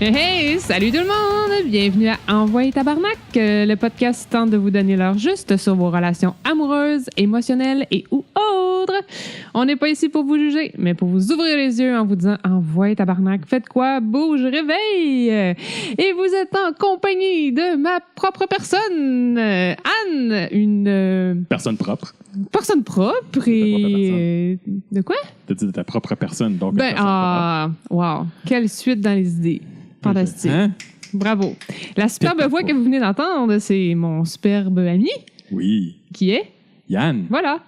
Hey, hey, salut tout le monde! Bienvenue à Envoyer Tabarnak, le podcast qui tente de vous donner l'heure juste sur vos relations amoureuses, émotionnelles et ou autres. On n'est pas ici pour vous juger, mais pour vous ouvrir les yeux en vous disant Envoyer Tabarnak, faites quoi? Bouge, réveille! Et vous êtes en compagnie de ma propre personne, Anne, une... Personne propre. Personne propre et... de quoi? T'as dit de ta propre personne, donc... Ben, wow! Quelle suite dans les idées! Fantastique. Hein? Bravo. La superbe voix que vous venez d'entendre, c'est mon superbe ami. Oui. Qui est? Yann. Voilà.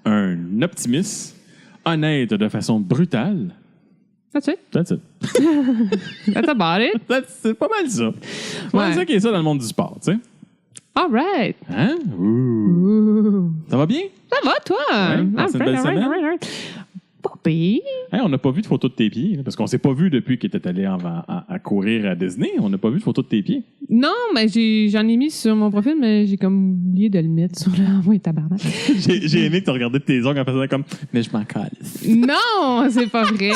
Un optimiste, honnête de façon brutale. That's it. That's it. That's about it. C'est pas mal ça. C'est pas mal ça qui est ça dans le monde du sport, tu sais. All right. Hein? Ouh. Ouh. Ça va bien? Ça va, toi? Ouais, c'est une belle semaine. Pas pire. Hey, on n'a pas vu de photo de tes pieds, parce qu'on s'est pas vu depuis que tu étais allé à courir à Disney. On n'a pas vu de photo de tes pieds. Non, mais j'en ai mis sur mon profil, mais j'ai comme oublié de le mettre sur l'envoi tabarnak. J'ai aimé que tu regardais tes ongles en faisant comme « Mais je m'en calisse. » Non, c'est pas vrai.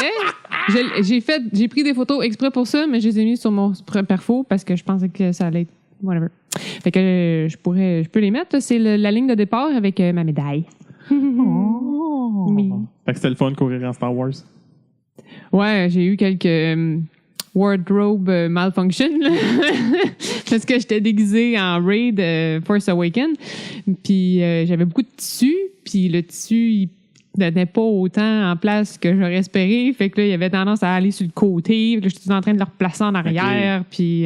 J'ai pris des photos exprès pour ça, mais je les ai mis sur mon perfo parce que je pensais que ça allait être whatever. Fait que je peux les mettre. C'est la ligne de départ avec ma médaille. Oh. Oui. Fait que c'était le fun de courir en Star Wars. Ouais, j'ai eu quelques wardrobe malfunction là. Parce que j'étais déguisée en Raid Force Awakens. Puis j'avais beaucoup de tissu. Puis le tissu, il donnait pas autant en place que j'aurais espéré. Fait que là, il avait tendance à aller sur le côté. Fait que là, j'étais en train de le replacer en arrière. Okay. Puis...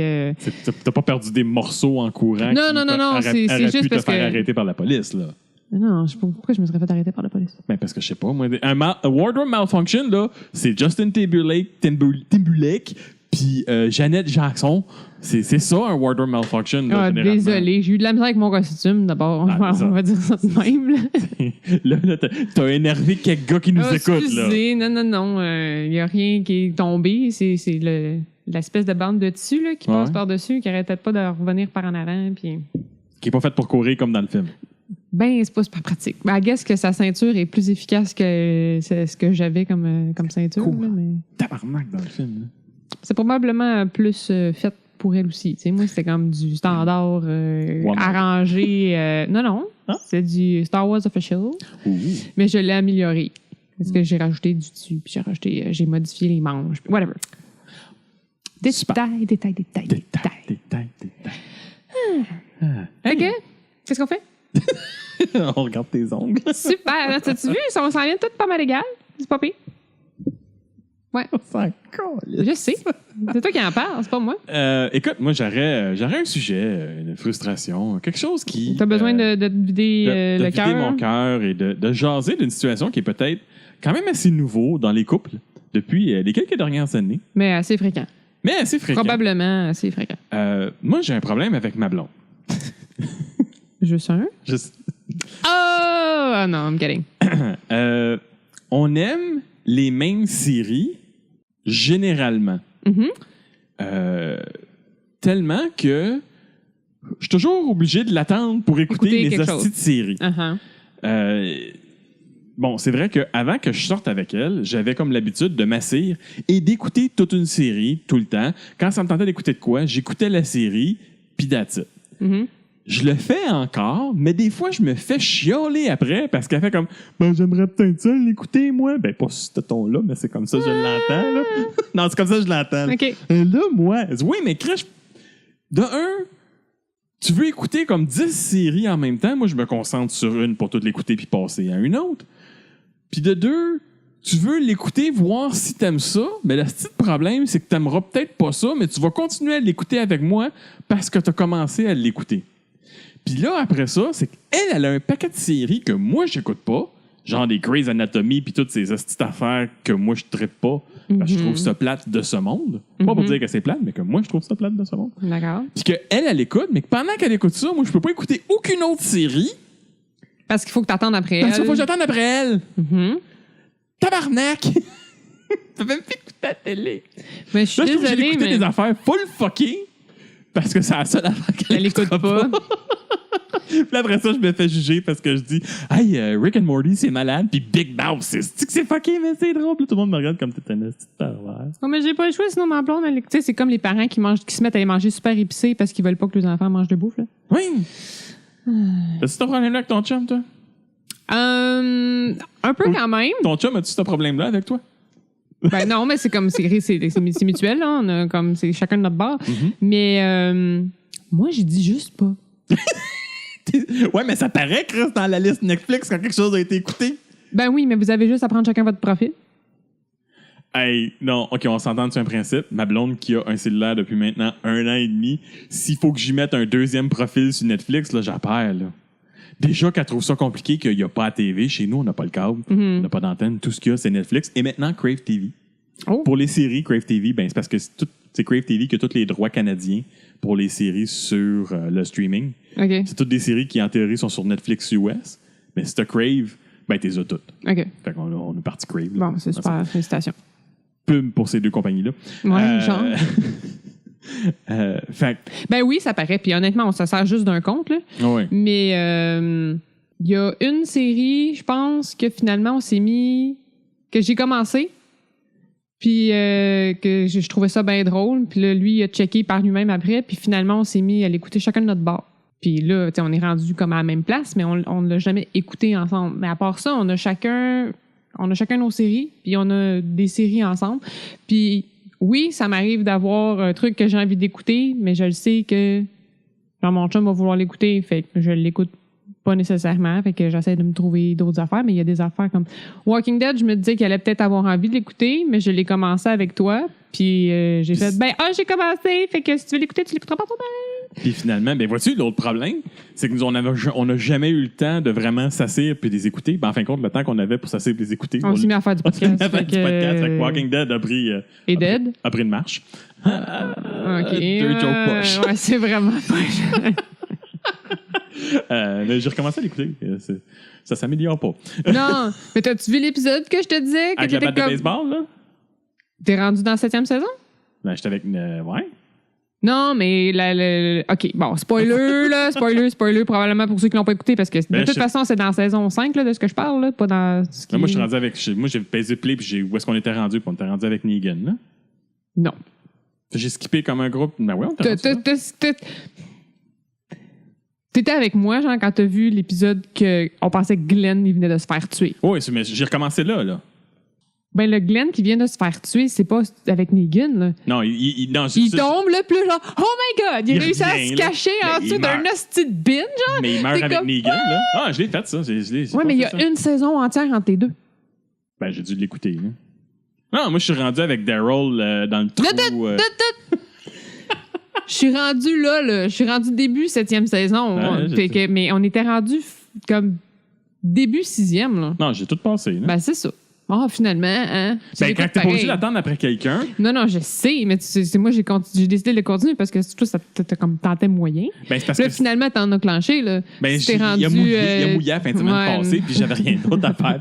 T'as pas perdu des morceaux en courant? Non. C'est juste parce que... faire arrêter par la police, là. Non, je sais pas pourquoi je me serais fait arrêter par la police. Ben, parce que je sais pas, moi. Un wardrobe malfunction, là, c'est Justin Timberlake, puis Janet Jackson. C'est ça, un wardrobe malfunction, là, généralement. Désolé, j'ai eu de la misère avec mon costume, d'abord. On va dire ça de même, là. Là, t'as énervé quelques gars qui nous écoutent, excusez, là. Non. Il y a rien qui est tombé. C'est l'espèce de bande de tissu, là, qui passe par-dessus, qui arrêtait pas de revenir par en avant, puis... Qui est pas faite pour courir comme dans le film. Ben, c'est pas super pratique. Ben, I guess que sa ceinture est plus efficace que ce que j'avais comme ceinture. Cool. Là, mais... Tabarnak dans le film. Là. C'est probablement plus fait pour elle aussi. T'sais, moi, c'était comme du standard arrangé. Non. Hein? C'est du Star Wars Official. Ouh. Mais je l'ai amélioré. Parce que j'ai rajouté du dessus, puis j'ai modifié les manches, puis whatever. Détail. OK. Qu'est-ce qu'on fait? On regarde tes ongles. Super. T'as-tu vu? Ça s'en vient tout pas mal égal. C'est pas pire. Ouais. Je sais. C'est toi qui en parles, c'est pas moi. Écoute, moi, j'aurais un sujet, une frustration, quelque chose qui... T'as besoin de te vider le cœur. De vider mon cœur et de jaser d'une situation qui est peut-être quand même assez nouveau dans les couples depuis les quelques dernières années. Mais assez fréquent. Probablement assez fréquent. Moi, j'ai un problème avec ma blonde. Juste un? Oh! Non, I'm kidding. On aime les mêmes séries, généralement. Mm-hmm. Tellement que je suis toujours obligé de l'attendre pour écouter les hosties de séries. Uh-huh. Bon, c'est vrai qu'avant que je sorte avec elle, j'avais comme l'habitude de m'asseoir et d'écouter toute une série tout le temps. Quand ça me tentait d'écouter de quoi, j'écoutais la série, puis that's it. Mm-hmm. Je le fais encore, mais des fois, je me fais chialer après parce qu'elle fait comme « Ben, j'aimerais peut-être ça l'écouter, moi. » Ben, pas sur ce ton-là, mais c'est comme ça que je l'entends, là. Non, c'est comme ça que je l'entends. Là. OK. Là, moi, oui, mais crèche. De un, tu veux écouter comme 10 séries en même temps. Moi, je me concentre sur une pour toutes l'écouter puis passer à une autre. Puis de deux, tu veux l'écouter, voir si t'aimes ça, mais le petit problème, c'est que t'aimeras peut-être pas ça, mais tu vas continuer à l'écouter avec moi parce que t'as commencé à l'écouter. Puis là, après ça, c'est qu'elle a un paquet de séries que moi, j'écoute pas, genre des Grey's Anatomy puis toutes ces petites affaires que moi, je traite pas parce que je trouve ça plate de ce monde. Pas pour dire que c'est plate, mais que moi, je trouve ça plate de ce monde. D'accord. Puis qu'elle, elle écoute, mais que pendant qu'elle écoute ça, moi, je peux pas écouter aucune autre série. Parce qu'il faut que t'attendes après Parce qu'il elle. faut que j'attende après elle. Mm-hmm. Tabarnak! T'as même plus écouté la télé. Mais je suis Là, je trouve que j'ai désolée, écouté mais... des affaires full fuckées. Parce que c'est la seule affaire Elle écoute pas. Puis après ça, je me fais juger parce que je dis « Hey, Rick and Morty, c'est malade. » Puis Big Mouth, c'est fucké, mais c'est drôle. Puis tout le monde me regarde comme t'es un petit pervers. Non, mais j'ai pas le choix, sinon ma blonde, tu sais, c'est comme les parents qui se mettent à manger super épicé parce qu'ils veulent pas que les enfants mangent de bouffe, là. Oui. As-tu ce problème-là avec ton chum, toi? Un peu quand même. Ton chum, as-tu ce problème-là avec toi? Ben non, mais c'est comme, c'est mutuel, là. On a comme, c'est chacun de notre bord. Mais moi, j'ai dit juste pas. Ouais, mais ça paraît, Chris, dans la liste Netflix quand quelque chose a été écouté. Ben oui, mais vous avez juste à prendre chacun votre profil. Hey, non, OK, on s'entend sur un principe. Ma blonde qui a un cellulaire depuis maintenant 1 an et demi, s'il faut que j'y mette un deuxième profil sur Netflix, là, j'appelle, là. Déjà qu'elle trouve ça compliqué qu'il n'y a pas à TV. Chez nous, on n'a pas le câble, on n'a pas d'antenne. Tout ce qu'il y a, c'est Netflix. Et maintenant, Crave TV. Oh. Pour les séries, Crave TV, ben, c'est parce que c'est Crave TV qui a tous les droits canadiens pour les séries sur le streaming. OK. C'est toutes des séries qui, en théorie, sont sur Netflix US. Mais si t'as Crave, ben, t'es as toutes. OK. Fait qu'on on est parti Crave. Là. Bon, c'est super. Félicitations. Pub pour ces deux compagnies-là. Ouais, genre. Fait Ben oui, ça paraît. Puis honnêtement, on se sert juste d'un compte, là. ouais. Mais il y a une série, je pense, que finalement, on s'est mis... que j'ai commencé. Puis que je trouvais ça bien drôle. Puis là, lui, il a checké par lui-même après. Puis finalement, on s'est mis à l'écouter chacun de notre bord. Puis là, tu sais, on est rendu comme à la même place, mais on ne l'a jamais écouté ensemble. Mais à part ça, on a chacun nos séries. Puis on a des séries ensemble. Puis oui, ça m'arrive d'avoir un truc que j'ai envie d'écouter, mais je le sais que genre, mon chum va vouloir l'écouter. Fait que je l'écoute pas nécessairement. Fait que j'essaie de me trouver d'autres affaires. Mais il y a des affaires comme Walking Dead, je me disais qu'elle allait peut-être avoir envie de l'écouter, mais je l'ai commencé avec toi. Puis j'ai fait, j'ai commencé. Fait que si tu veux l'écouter, tu l'écouteras pas toi-même. Puis finalement, ben vois-tu, l'autre problème, c'est que nous, on n'a jamais eu le temps de vraiment s'assire puis les écouter. Ben, en fin de compte, le temps qu'on avait pour s'asseoir et les écouter, On s'est mis à faire du podcast. Fait que Walking Dead a pris une marche. OK. Deux jokes poches. Ouais, c'est vraiment poche. J'ai recommencé à l'écouter. Ça s'améliore pas. Non, mais t'as-tu vu l'épisode que je te disais? Que Avec la batte de baseball, là? T'es rendu dans la 7e saison? Ben, j'étais avec... ouais. Non, mais OK, bon, spoiler, là, spoiler, probablement pour ceux qui l'ont pas écouté, parce que de toute façon, c'est dans la saison 5 là, de ce que je parle, là, pas dans... Moi, je suis rendu avec... Moi, j'ai pesé play, puis où est-ce qu'on était rendu, puis on était rendu avec Negan, là? Non. J'ai skippé comme un groupe. Ben ouais, on était rendu là. T'étais avec moi, genre, quand t'as vu l'épisode qu'on pensait que Glenn, il venait de se faire tuer. Oui, mais j'ai recommencé là. Ben, le Glenn qui vient de se faire tuer, c'est pas avec Negan, là. Non, il tombe, là, puis genre, oh my God! Il réussit à se cacher en dessous d'un hostie de bin, genre. Mais il meurt avec Negan, là. Ah, je l'ai fait, ça. Ouais, mais il y a une saison entière entre les deux. Ben, j'ai dû l'écouter, là. Non, moi, je suis rendu avec Daryl dans le trou. Je suis rendu là. Je suis rendu début 7e saison. Mais on était rendu comme début 6e, là. Non, j'ai tout passé, là. Ben, c'est ça. Ah, finalement, hein? Ben, quand t'es pas obligé d'attendre après quelqu'un. Non, je sais, mais moi, j'ai décidé de le continuer parce que toi, ça t'a comme tenté moyen. Ben, c'est parce là, que finalement, t'en as clenché, là. Ben, il a mouillé la fin de semaine passée, puis j'avais rien d'autre à faire.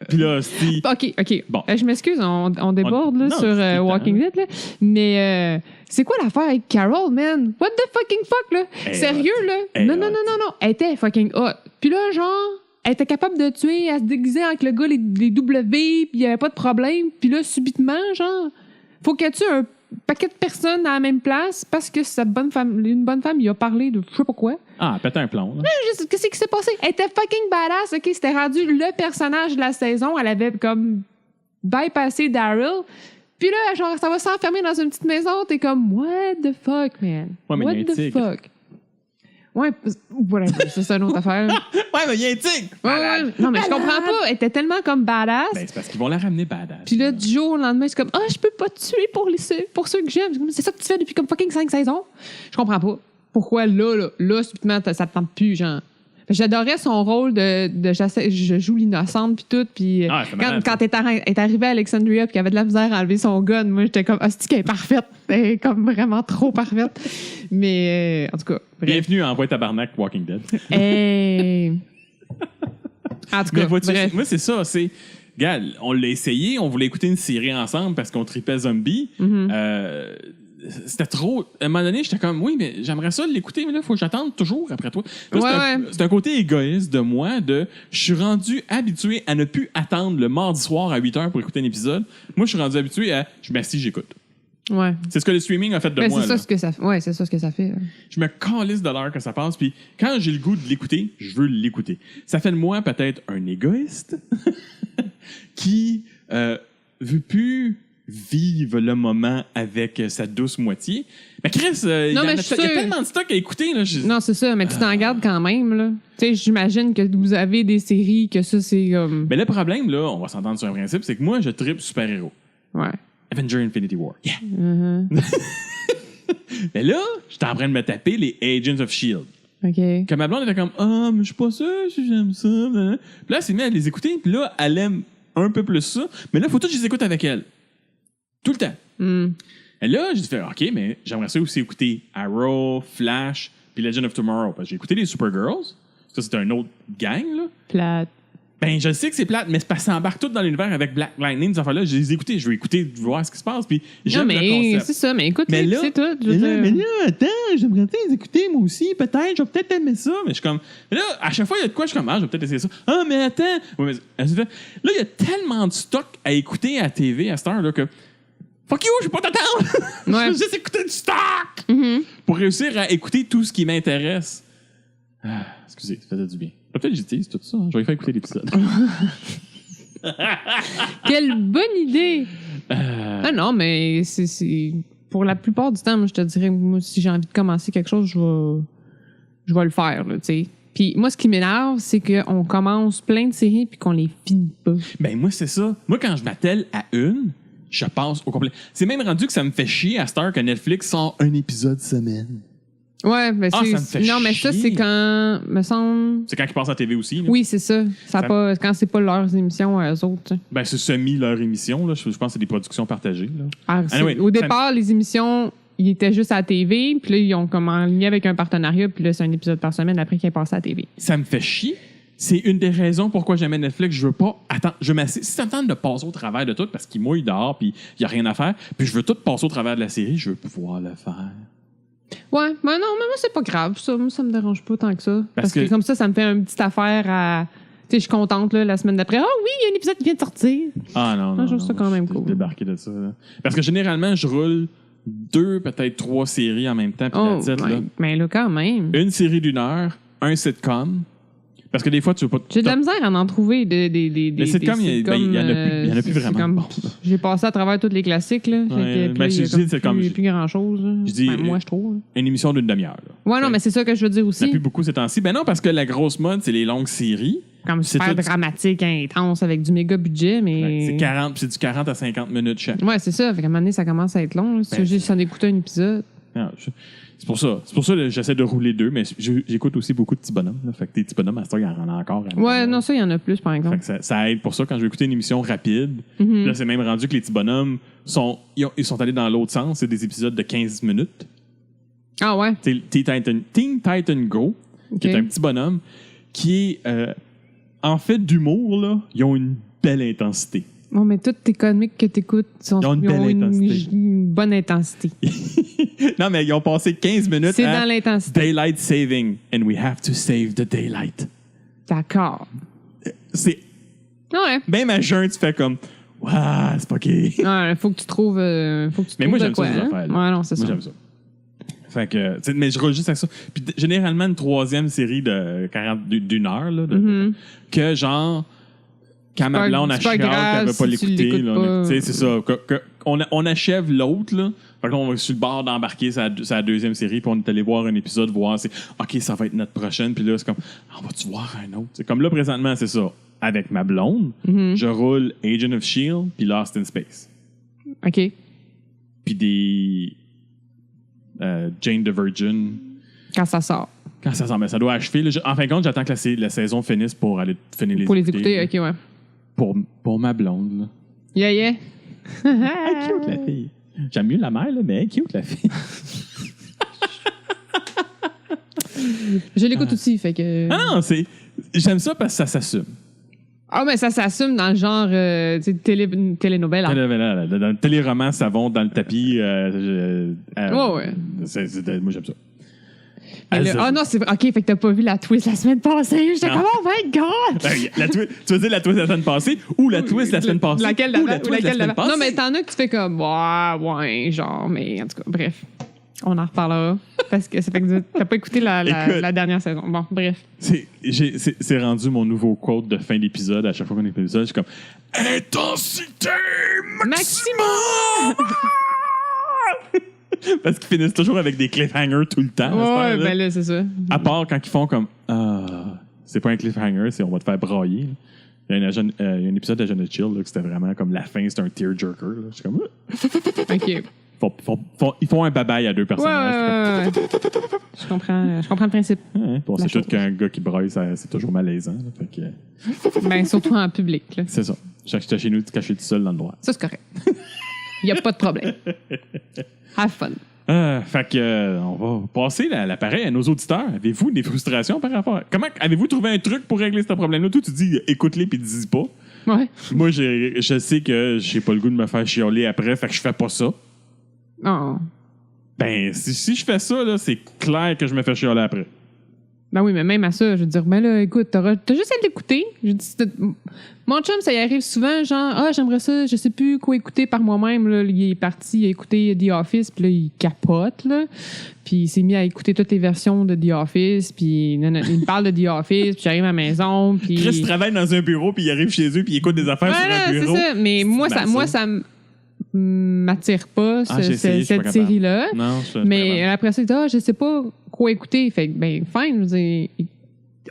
Puis là, si... OK. Bon. Je m'excuse, on déborde là, sur Walking Dead, là. Mais c'est quoi l'affaire avec Carol, man? What the fucking fuck, là? Sérieux, là? Non. Elle était fucking hot. Puis là, genre... Elle était capable de tuer, elle se déguisait avec le gars, les W, puis il n'y avait pas de problème. Puis là, subitement, genre, faut qu'elle tue un paquet de personnes à la même place parce que une bonne femme, il a parlé de je sais pas quoi. Ah, pété un plomb. Qu'est-ce qui s'est passé? Elle était fucking badass, OK? C'était rendu le personnage de la saison. Elle avait comme bypassé Daryl. Puis là, genre, ça va s'enfermer dans une petite maison. T'es comme, what the fuck, man? Ouais, mais what the fuck? Ouais, voilà, c'est ça une autre affaire. Ouais, mais il y a un tigre! Ouais. Non, mais je comprends pas. Elle était tellement comme badass. Ben, c'est parce qu'ils vont la ramener badass. Puis là, du jour au lendemain, c'est comme, je peux pas te tuer pour ceux que j'aime. C'est ça que tu fais depuis comme fucking 5 saisons. Je comprends pas. Pourquoi là, subitement, ça te tente plus, genre. J'adorais son rôle je joue l'innocente puis tout, puis quand elle est arrivée à Alexandria puis qu'elle avait de la misère à enlever son gun, moi j'étais comme hostie qu'elle est parfaite, elle est comme vraiment trop parfaite. Mais en tout cas, bref. Bienvenue à Envoie Tabarnak Walking Dead. En tout cas, bref. Moi c'est ça, Regarde, on l'a essayé, on voulait écouter une série ensemble parce qu'on tripait zombie. c'était trop. À un moment donné, j'étais comme, oui, mais j'aimerais ça l'écouter, mais là, il faut que j'attende toujours après toi. Là, c'est un côté égoïste de moi, je suis rendu habitué à ne plus attendre le mardi soir à 8h pour écouter un épisode. Moi, je suis rendu habitué à, je m'assis, j'écoute. Ouais. C'est ce que le streaming a fait de moi. C'est ça ce que ça fait. Ouais, c'est ça ce que ça fait. Là. Je me calisse de l'heure que ça passe, puis quand j'ai le goût de l'écouter, je veux l'écouter. Ça fait de moi peut-être un égoïste qui veut plus vivre le moment avec sa douce moitié. Mais Chris, il y a tellement de stock à écouter. Là, non, c'est ça, mais tu t'en gardes quand même. Là. Tu sais, j'imagine que vous avez des séries que ça, c'est comme... Mais le problème, là, on va s'entendre sur un principe, c'est que moi, je trippe super-héros. Ouais. Avenger Infinity War. Yeah! Mm-hmm. Mais là, j'étais en train de me taper les Agents of S.H.I.E.L.D. OK. Comme ma blonde était comme, mais je suis pas sûr si j'aime ça. Puis là, elle s'est mise à les écouter, puis là, elle aime un peu plus ça. Mais là, il faut tout que je les écoute avec elle. Tout le temps. Et là, j'ai fait, OK, mais j'aimerais ça aussi écouter Arrow, Flash, puis Legend of Tomorrow. Parce que j'ai écouté les Supergirls. Ça, c'est un autre gang, là. Plate. Ben, je sais que c'est plate, mais c'est parce que ça embarque tout dans l'univers avec Black Lightning, ces affaires-là. Je les ai écoutés. Je veux écouter, voir ce qui se passe. Puis j'aime le concept. C'est ça, mais écoute, mais là, c'est tout. Mais là, attends, j'aimerais les écouter, moi aussi. Peut-être, je vais peut-être aimer ça. Mais je suis comme. Mais là, à chaque fois, il y a de quoi, je suis comme, je vais peut-être essayer ça. Ah, mais attends. Ouais, mais, là, il y a tellement de stock à écouter à la TV à cette heure-là que. Fuck you, je vais pas t'attendre! Je vais juste écouter du stock! Pour réussir à écouter tout ce qui m'intéresse. Excusez, ça faisait du bien. Peut-être que j'utilise tout ça. Je vais faire écouter l'épisode. Quelle bonne idée! Ah non, mais c'est... Pour la plupart du temps, moi, je te dirais, moi, si j'ai envie de commencer quelque chose, je vais le faire, tu sais. Puis moi, ce qui m'énerve, c'est qu'on commence plein de séries puis qu'on les finit pas. Ben moi, c'est ça. Moi, quand je m'attelle à une, je passe au complet. C'est même rendu que ça me fait chier à cette heure que Netflix sort un épisode semaine. Ouais, mais ça me fait non, mais ça, c'est quand, me semble... C'est quand ils passent à la TV aussi. Là. Oui, c'est ça. Pas, quand c'est pas leurs émissions à eux autres. Ben, c'est semi leur émission. Là. Je pense que c'est des productions partagées. Là. Anyway, au départ, les émissions, ils étaient juste à la TV, puis là, ils ont comme en lien avec un partenariat, puis là, c'est un épisode par semaine après qu'il est passé à la TV. Ça me fait chier. C'est une des raisons pourquoi j'aimais Netflix. Je veux pas attendre. Si ça me tente de passer au travers de tout, parce qu'il mouille dehors, puis il y a rien à faire, puis je veux tout passer au travers de la série, je veux pouvoir le faire. Ouais, mais non, mais moi, c'est pas grave, ça. Moi, ça me dérange pas tant que ça. Parce que comme ça me fait une petite affaire à... Tu sais, je suis contente, là, la semaine d'après. Ah oui, il y a un épisode qui vient de sortir. Ah non, non, je trouve ça quand même cool. Débarquer de ça. Là. Parce que généralement, je roule 2, peut-être 3 séries en même temps. Puis mais là, quand même. Une série d'1 heure, un sitcom. Parce que des fois, tu veux pas... J'ai de la misère à en trouver des sitcoms, il y en a plus vraiment. Bon. J'ai passé à travers tous les classiques, là. Il n'y a plus grand-chose. Moi, je trouve. Une émission d'une demi-heure. Là. Ouais, non, mais c'est ça que je veux dire aussi. Il n'y a plus beaucoup ces temps-ci. Ben non, parce que la grosse mode, c'est les longues séries. Comme super dramatique, intense, avec du méga budget, mais... C'est du 40 à 50 minutes chaque. Ouais, c'est ça. Fait qu'à un moment donné, ça commence à être long. Là, si j'en écoutais un épisode. Non, c'est pour ça que j'essaie de rouler 2, mais j'écoute aussi beaucoup de petits bonhommes. Là. Fait que tes petits bonhommes, à ce temps, il y en a encore. Ouais, non, ça, il y en a plus, par exemple. Fait que ça aide pour ça quand je vais écouter une émission rapide. Là, c'est même rendu que les petits bonhommes sont allés dans l'autre sens. C'est des épisodes de 15 minutes. Ah ouais? Teen Titan Go, qui est un petit bonhomme, qui est... en fait, d'humour, là, ils ont une belle intensité. Bon, mais toutes tes comiques que t'écoutes ils ont une bonne intensité. Non, mais ils ont passé 15 minutes c'est dans l'intensité. Daylight saving, and we have to save the daylight. D'accord. C'est... Ouais. Même à jeun, tu fais comme... Waouh, c'est pas OK. Ouais, faut que tu trouves... mais moi, j'aime ça, ces affaires. Ouais, non, c'est ça. Moi, j'aime ça. Fait que... Mais je roule juste avec ça. Puis généralement, une troisième série de 1 heure, là, que genre... Quand ma blonde a chiale qu'elle veut pas l'écouter. C'est ça. On achève l'autre. Là. Fait que là, on va sur le bord d'embarquer sa deuxième série. Puis on est allé voir un épisode, voir. OK, ça va être notre prochaine. Puis là, c'est comme, on va-tu voir un autre? C'est comme là, présentement, c'est ça. Avec ma blonde, je roule Agent of S.H.I.E.L.D. puis Lost in Space. OK. Puis des Jane the Virgin. Quand ça sort. Mais ça doit achever. Là. En fin de compte, j'attends que la saison finisse pour aller finir les écouter. Pour les écouter, OK, ouais. Pour ma blonde, là. Yeah. Elle est cute, la fille. J'aime mieux la mère, là, mais elle est cute, la fille. Je l'écoute aussi, fait que... Ah non, j'aime ça parce que ça s'assume. Ah, mais ça s'assume dans le genre télénovelle. Hein. Dans le téléroman, ça va dans le tapis. Ouais. Moi, j'aime ça. Non, c'est OK, fait que t'as pas vu la twist la semaine passée. J'étais comme, oh my God! Tu veux dire la twist la semaine passée ou la twist la semaine passée? Laquelle ou d'avant? la twist la semaine passée? Non, mais t'en as que tu fais comme, ouais, genre, mais en tout cas, bref. On en reparlera. Parce que ça fait que t'as pas écouté la dernière saison. Bon, bref. C'est rendu mon nouveau quote de fin d'épisode. À chaque fois qu'on est épisode, je suis comme intensité maximum! Parce qu'ils finissent toujours avec des cliffhangers tout le temps. Ouais, ben là, c'est ça. À part quand ils font comme c'est pas un cliffhanger, c'est on va te faire brailler. Il y a un épisode de Agent of Chill que c'était vraiment comme la fin, c'était un tearjerker. Je suis comme OK. Ils font un bye-bye à deux personnages. Ouais. Je comprends le principe. On sait tout qu'un gars qui braille, c'est toujours malaisant. Là, fait que... Ben, surtout en public. Là. C'est ça. J'étais chez nous, caché tout seul dans le noir. Ça, c'est correct. Il n'y a pas de problème. Have fun. Fait que, on va passer l'appareil à nos auditeurs. Avez-vous des frustrations par rapport à... Comment avez-vous trouvé un truc pour régler ce problème-là? Toi, tu dis écoute-les puis dis pas. Ouais. Moi, je sais que j'ai pas le goût de me faire chialer après, fait que je fais pas ça. Oh. Ben, si je fais ça, là, c'est clair que je me fais chialer après. Ben oui, mais même à ça, je veux dire, ben là, écoute, t'as juste à l'écouter. Je dis, mon chum, ça y arrive souvent, genre, j'aimerais ça, je sais plus quoi écouter par moi-même. Là, il est parti écouter The Office, puis là, il capote, là. Puis il s'est mis à écouter toutes les versions de The Office, puis il me parle de The Office, puis j'arrive à la maison, puis... Chris travaille dans un bureau, puis il arrive chez eux, puis il écoute des affaires sur un bureau. C'est ça, mais moi, ça m'attire pas, cette série-là. Non, mais après ça, il dit, je sais pas quoi écouter. Fait que, ben, fine, je veux dire,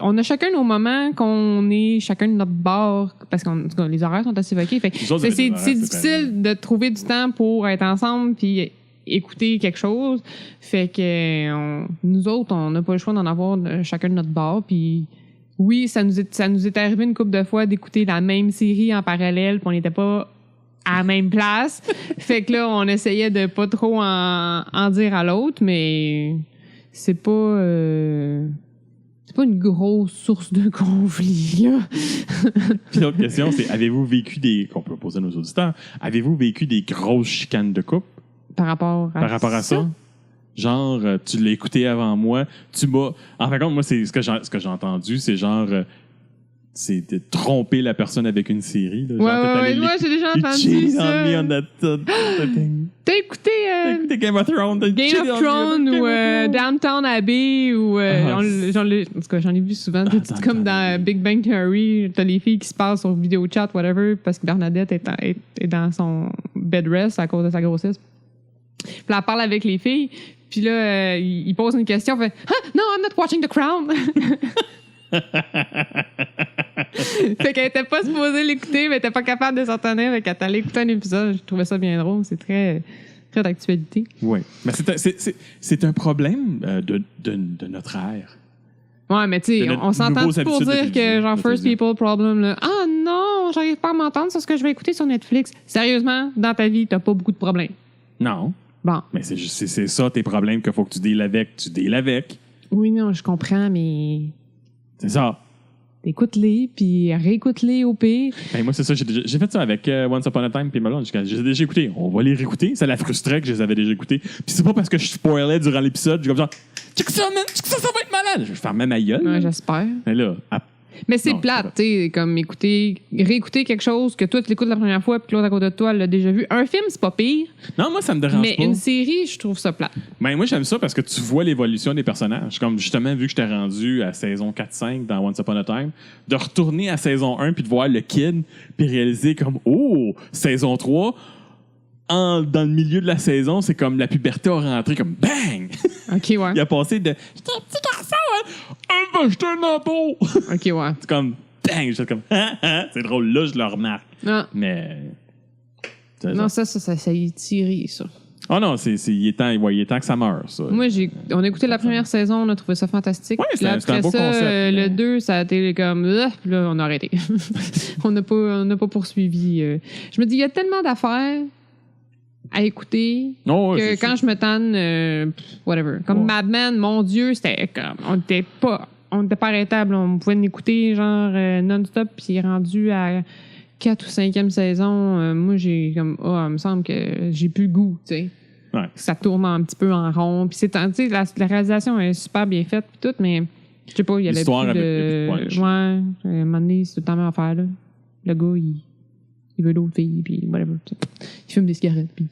on a chacun nos moments qu'on est chacun de notre bord, parce que les horaires sont assez évoqués. Fait c'est difficile de trouver du temps pour être ensemble puis écouter quelque chose. Fait que nous autres, on n'a pas le choix d'en avoir chacun de notre bord. Puis oui, ça nous est arrivé une couple de fois d'écouter la même série en parallèle, puis on n'était pas à la même place. Fait que là, on essayait de pas trop en dire à l'autre, mais c'est pas une grosse source de conflit, là. Puis l'autre question, c'est avez-vous vécu qu'on peut poser à nos auditeurs, avez-vous vécu des grosses chicanes de couple? Par rapport à ça? Genre, tu l'as écouté avant moi, tu m'as... En fin de compte, moi, c'est ce que j'ai entendu, c'est genre... c'est de tromper la personne avec une série. Là. Ouais, moi j'ai déjà entendu ça. T'as écouté Game of Thrones ou Downton Abbey ou en tout cas, j'en ai vu souvent. Comme dans Big Bang Theory, t'as les filles qui se parlent sur vidéo chat, whatever, parce que Bernadette est dans son bed rest à cause de sa grossesse. Puis là, elle parle avec les filles, puis là, il pose une question, fait « No, I'm not watching The Crown! » Fait qu'elle était pas supposée l'écouter, mais elle était pas capable de s'en tenir. Fait qu'elle est allée écouter un épisode. Je trouvais ça bien drôle. C'est très, très d'actualité. Oui. Mais c'est un problème de notre ère. Ouais, mais tu sais, on s'entend pour dire que genre first people problem, là. Ah non, j'arrive pas à m'entendre sur ce que je vais écouter sur Netflix. Sérieusement, dans ta vie, t'as pas beaucoup de problèmes. Non. Bon. Mais c'est ça tes problèmes qu'il faut que tu deals avec. Tu deals avec. Oui, non, je comprends, mais... C'est ça. Écoute-les, puis réécoute-les au pire. Ben moi, c'est ça. J'ai fait ça avec Once Upon a Time puis Malone. J'ai déjà écouté. On va les réécouter. Ça la frustrait que je les avais déjà écoutés. Puis c'est pas parce que je spoilais durant l'épisode. J'ai comme genre, check ça, man. Check ça va être malade. Je vais faire même ma gueule. Ouais, j'espère. Mais là... Mais c'est plate, tu sais, comme réécouter quelque chose que toi, tu l'écoutes la première fois puis que l'autre à côté de toi l'a déjà vu. Un film, c'est pas pire. Non, moi, ça me dérange pas. Mais une série, je trouve ça plate. Ben, moi, j'aime ça parce que tu vois l'évolution des personnages. Comme justement, vu que j'étais rendu à saison 4-5 dans Once Upon a Time, de retourner à saison 1 puis de voir le kid puis réaliser comme, saison 3, dans le milieu de la saison, c'est comme la puberté a rentré comme bang! OK, ouais. Il a passé de j'étais un petit garçon, j'étais un ado! OK, ouais. C'est comme bang! J'étais comme c'est drôle, là, je le remarque. Non. Mais. Non, ça y est tiré, ça. Oh non, il est temps que ça meure, ça. Moi, on a écouté la première saison, on a trouvé ça fantastique. Oui, c'est un beau concept. Le 2, ça a été comme... Puis là, on a arrêté. on n'a pas poursuivi. Je me dis, il y a tellement d'affaires à écouter que quand je me tanne, whatever. Comme Mad Men, mon Dieu, c'était comme... On n'était pas on était pas arrêtable. On pouvait l'écouter genre non-stop, puis il est rendu à 4 ou 5e saison. Moi, j'ai comme, il me semble que j'ai plus le goût, tu sais. Ouais. Ça tourne un petit peu en rond. Puis tu sais, la réalisation est super bien faite, puis tout, mais je sais pas, il y avait L'histoire plus avait de... plus de punch. Ouais, à un moment donné, c'est tout le temps la même affaire, là. Le gars, il veut d'autres filles, puis whatever. Tu sais. Il fume des cigarettes, puis...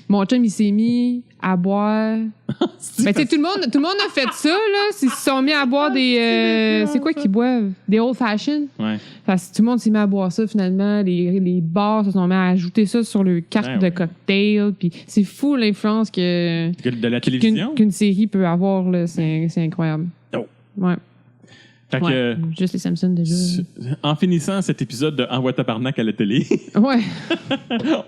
Mon chum, il s'est mis à boire... Ben, tu sais, tout le monde a fait ça, là. Ils se sont mis à boire des... c'est quoi qu'ils boivent? Des old fashioned. Ouais. Parce que tout le monde s'est mis à boire ça, finalement. Les bars se sont mis à ajouter ça sur leur carte Ouais, de ouais. cocktail. Puis c'est fou l'influence De la télévision? qu'une série peut avoir, là. C'est incroyable. Oh. Ouais. Fait Ouais. que, Juste les Simpsons, déjà. en finissant cet épisode de Envoie tabarnak à la télé, Ouais.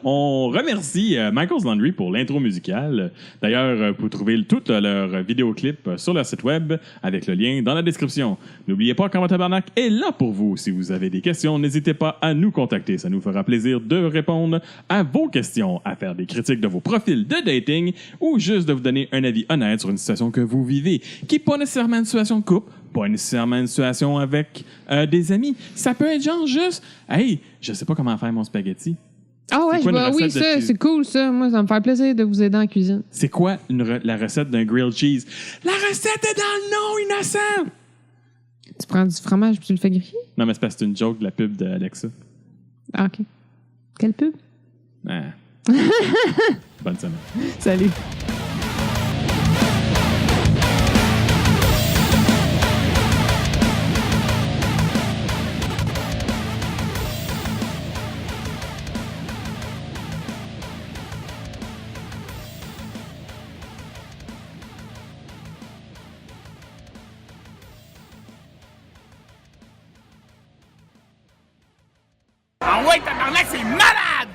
on remercie Michael's Laundry pour l'intro musicale. D'ailleurs, vous trouvez tous leurs vidéoclips sur leur site web avec le lien dans la description. N'oubliez pas qu'Envoie tabarnak est là pour vous. Si vous avez des questions, n'hésitez pas à nous contacter. Ça nous fera plaisir de répondre à vos questions, à faire des critiques de vos profils de dating ou juste de vous donner un avis honnête sur une situation que vous vivez, qui n'est pas nécessairement une situation de couple, pas nécessairement une situation avec des amis. Ça peut être genre juste, hey, je sais pas comment faire mon spaghetti. Ah ouais, C'est quoi une oui, recette de ça, cheese? c'est cool, ça. Moi, ça me fait plaisir de vous aider en cuisine. C'est quoi la recette d'un grilled cheese? La recette est dans le nom, innocent! Tu prends du fromage puis tu le fais griller? Non, mais c'est parce que c'est une joke de la pub d'Alexa. Ah, OK. Quelle pub? Ah. Bonne semaine. Salut. Ah ouais, tabarnak, c'est malade!